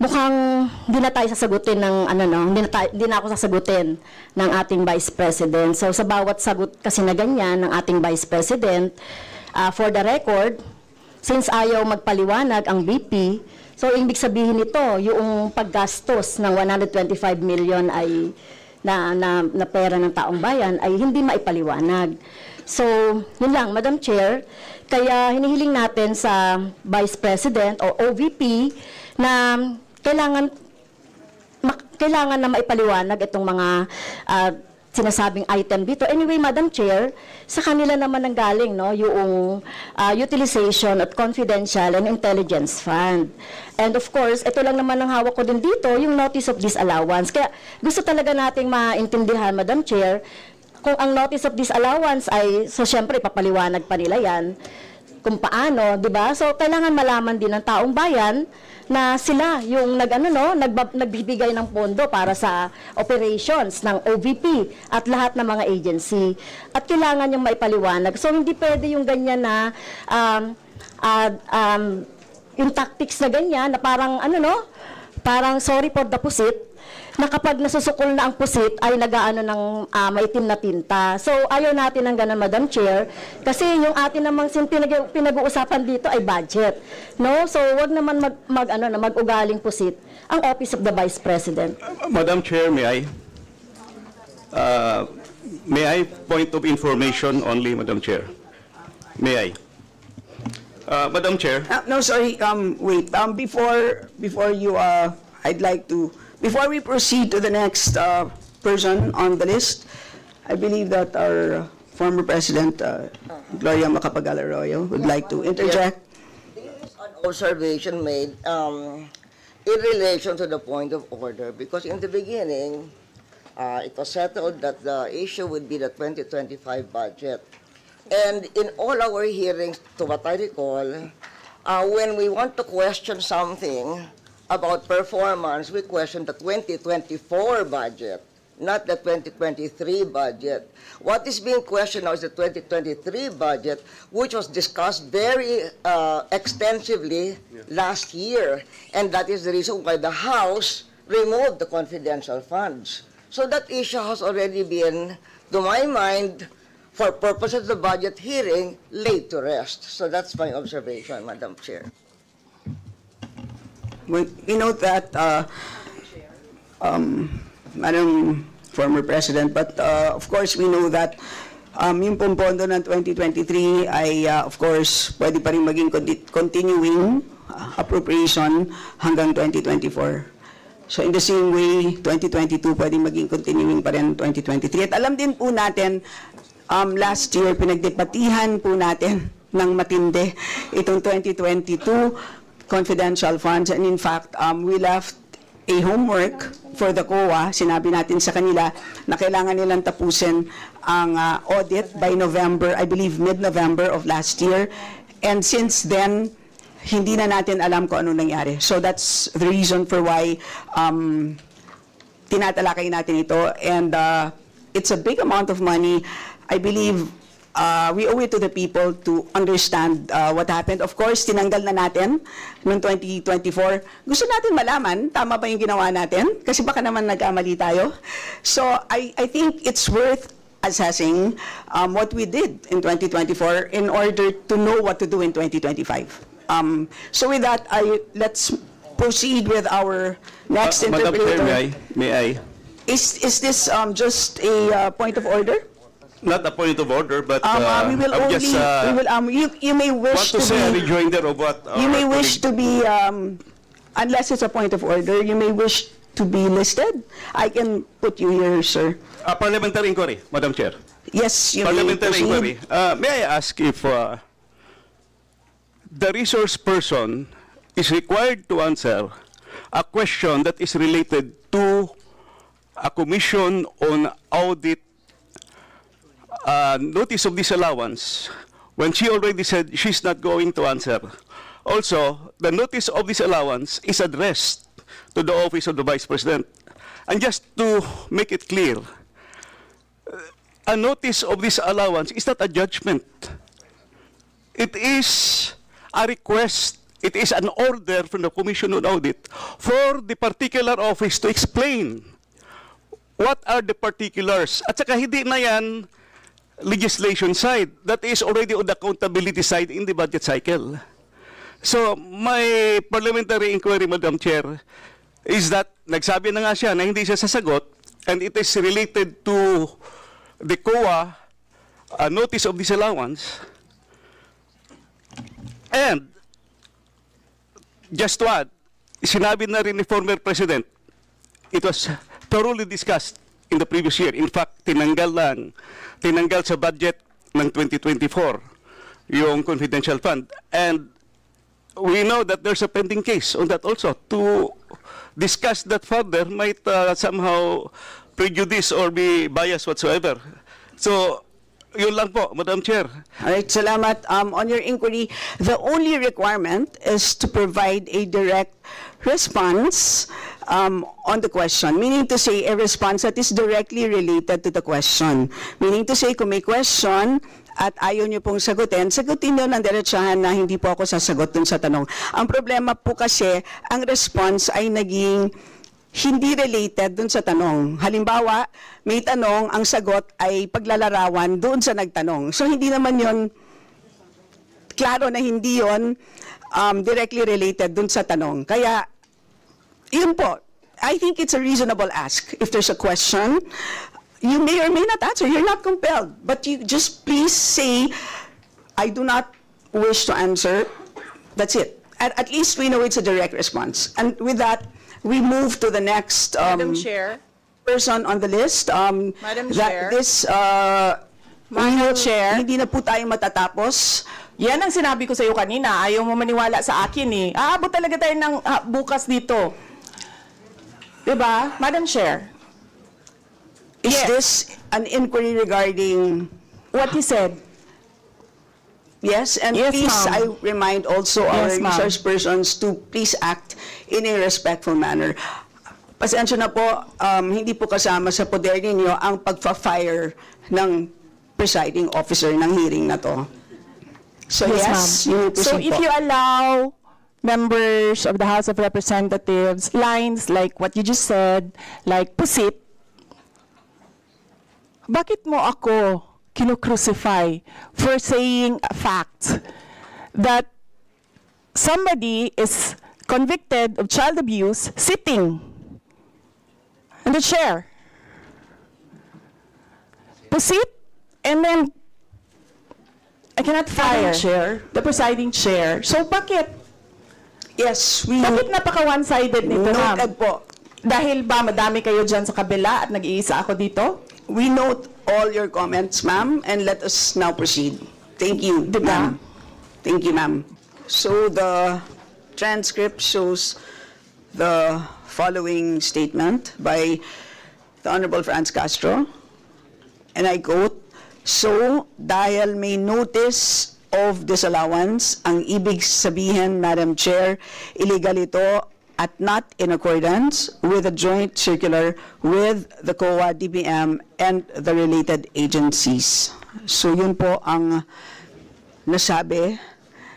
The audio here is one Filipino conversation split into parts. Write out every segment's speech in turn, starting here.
mukhang hindi na tayo sasagutin ng hindi na ako sasagutin ng ating Vice President. So sa bawat sagot kasi na ganyan ng ating Vice President, for the record, since ayaw magpaliwanag ang VP, so ibig sabihin nito, yung paggastos ng 125 million ay na pera ng taong bayan ay hindi maipaliwanag. So, yun lang, Madam Chair, kaya hinihiling natin sa Vice President o OVP na kailangan na maipaliwanag itong mga sinasabing item dito. Anyway, Madam Chair, sa kanila naman ang galing, no, yung utilization at confidential and intelligence fund. And of course, ito lang naman ang hawak ko din dito, yung notice of disallowance. Kaya gusto talaga nating maintindihan, Madam Chair, kung ang notice of disallowance ay, so syempre, papaliwanag pa nila yan, kung paano, di ba? So, kailangan malaman din ng taong bayan na sila yung nagbibigay ng pondo para sa operations ng OVP at lahat ng mga agency. At kailangan yung maipaliwanag. So, hindi pwede yung ganyan na yung tactics na ganyan na parang parang sorry for the pusit, na kapag nasusukol na ang pusit ay nagaano ng maitim na tinta. So, ayaw natin ng ganun, Madam Chair, kasi yung atin namang pinag-uusapan dito ay budget. No? So, wag naman mag-ugaling pusit ang Office of the Vice President. Madam Chair, may I point of information only, Madam Chair? May I? Madam Chair? No, sorry, wait. Before you, I'd like to, before we proceed to the next person on the list, I believe that our former President, Gloria Macapagal-Arroyo, would like to interject. This is an observation made in relation to the point of order, because in the beginning, it was settled that the issue would be the 2025 budget. And in all our hearings, to what I recall, when we want to question something about performance, we question the 2024 budget, not the 2023 budget. What is being questioned now is the 2023 budget, which was discussed very extensively last year. And that is the reason why the House removed the confidential funds. So that issue has already been, to my mind, for purposes of the budget hearing, laid to rest. So that's my observation, Madam Chair. We note that, Madam former President, but of course we know that yung pompondo ng 2023 ay of course pwede pa rin maging continuing appropriation hanggang 2024. So in the same way, 2022 pwede maging continuing pa rin 2023. At alam din po natin, last year pinagdebatihan po natin ng matindi itong 2022 confidential funds, and in fact, we left a homework for the COA. Sinabi natin sa kanila na kailangan nilang tapusin ang audit by November, I believe mid-November of last year. And since then, hindi na natin alam kung ano nangyari. So that's the reason for why tinatalakay natin ito. And it's a big amount of money. I believe we owe it to the people to understand what happened. Of course, tinanggal na natin noong 2024. Gusto natin malaman, tama ba yung ginawa natin? Kasi baka naman nagkamali tayo. So, I think it's worth assessing what we did in 2024 in order to know what to do in 2025. So with that, let's proceed with our next interpreter. Madam Chair, may I? Is this just a point of order? Not a point of order, but we will only, just you may wish want to say a be, rejoinder of what you may wish to be, unless it's a point of order, you may wish to be listed. I can put you here, sir. Parliamentary inquiry, Madam Chair. Yes, you may Parliamentary inquiry. proceed. May I ask if the resource person is required to answer a question that is related to a commission on audit notice of disallowance when she already said she's not going to answer. Also, the notice of disallowance is addressed to the Office of the Vice President. And just to make it clear, a notice of disallowance is not a judgment. It is a request it is an order from the Commission on Audit for the particular office to explain what are the particulars. At saka hindi na yan legislation side. That is already on the accountability side in the budget cycle. So, my parliamentary inquiry, Madam Chair, is that nagsabi na nga siya na hindi siya sasagot, and it is related to the COA notice of disallowance. And, just to add, sinabi na rin ni former President, it was thoroughly discussed in the previous year. In fact, tinanggal sa budget ng 2024 yung confidential fund. And we know that there's a pending case on that also. To discuss that further might somehow prejudice or be biased whatsoever. So, yun lang po, Madam Chair. All right, salamat. On your inquiry, the only requirement is to provide a direct response on the question. Meaning to say, a response that is directly related to the question. Meaning to say, kung may question at ayaw niyo pong sagutin niyo ng diretsahan na hindi po ako sasagot dun sa tanong. Ang problema po kasi, ang response ay naging hindi related dun sa tanong. Halimbawa, may tanong, ang sagot ay paglalarawan doon sa nagtanong. So, hindi naman yon klaro na hindi yon directly related dun sa tanong. Kaya, yun po, I think it's a reasonable ask. If there's a question, you may or may not answer. You're not compelled. But you just please say, I do not wish to answer. That's it. At least we know it's a direct response. And with that, we move to the next Madam Chair. person on the list. Madam Chair. Madam Chair. Hindi na po tayo matatapos. Yan ang sinabi ko sa iyo kanina. Ayaw mo maniwala sa akin eh. Aabot talaga tayo ng bukas dito. Diba? Madam Chair. Is Yes. this an inquiry regarding... What he said. Yes, and Yes, please, I ma'am. remind also our Yes, ma'am. resource persons to please act in a respectful manner. Pasensya na po, hindi po kasama sa poder ninyo ang pagpa-fire ng presiding officer ng hearing na to. So yes, you may So proceed if po. you allow members of the House of Representatives lines like what you just said, like pusit, bakit mo ako kinu-crucify for saying a fact that somebody is convicted of child abuse sitting in the chair? Pusit, and then I cannot fire the presiding chair. So bakit? Yes, we Bakit napaka one-sided nito, ma'am? noted po. Dahil ba madami kayo dyan sa kabila at nag-iisa ako dito? We note all your comments, ma'am, and let us now proceed. Thank you, Diba? ma'am. Thank you, ma'am. So the transcript shows the following statement by the Honorable Franz Castro, and I quote, "So, dahil may notice of disallowance, ang ibig sabihin, Madam Chair, illegal ito at not in accordance with the joint circular with the COA, DBM, and the related agencies." So yun po ang nasabi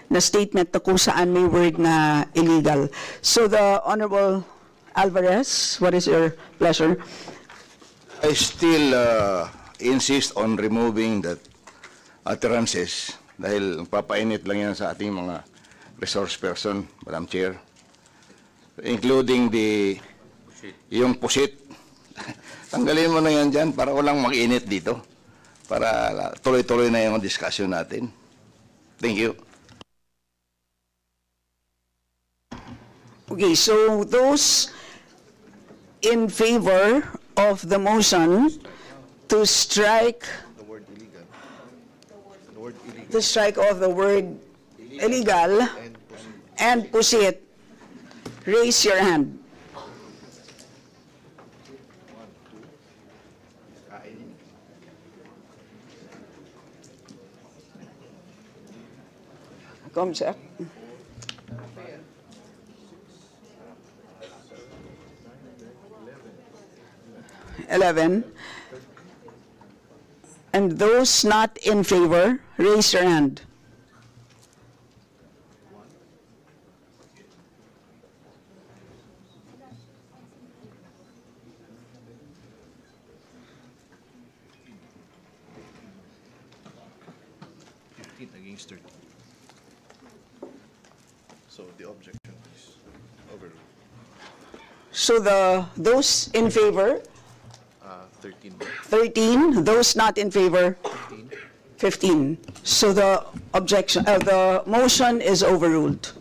na statement na kung saan may word na illegal. So the Honorable Alvarez, what is your pleasure? I still insist on removing that utterances dahil papainit lang yan sa ating mga resource person, Madam Chair, including yung pusit. Tanggalin mo na yan dyan para walang mag-init dito, para tuloy-tuloy na yung discussion natin. Thank you. Okay, so those in favor of the motion to strike off the word illegal and pusit, raise your hand. Comsec. Eleven. And those not in favor, raise your hand. 15 against 13. So the objection is overruled. So those in favor, 13. 13. Those not in favor, 15. 15. So the motion is overruled.